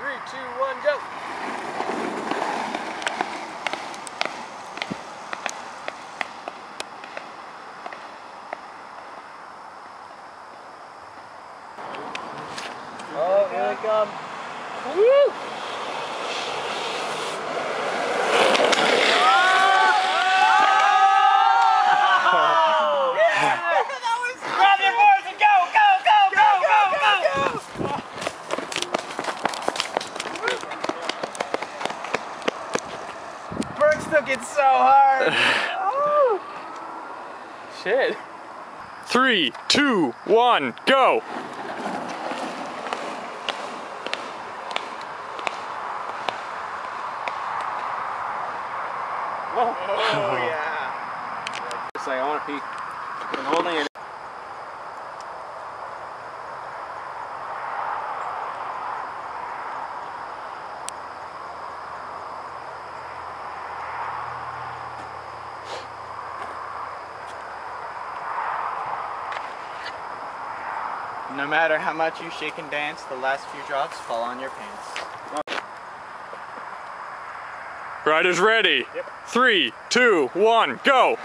3, 2, 1, go! Oh, here they come. Woo! Grab your boards and go, go, go, go, go, go! Brooks took it so hard. Oh. Shit. 3, 2, 1, go! Oh yeah. It's like I want to pee. I'm holding it. No matter how much you shake and dance, the last few drops fall on your pants. Riders ready. Yep. 3, 2, 1, go!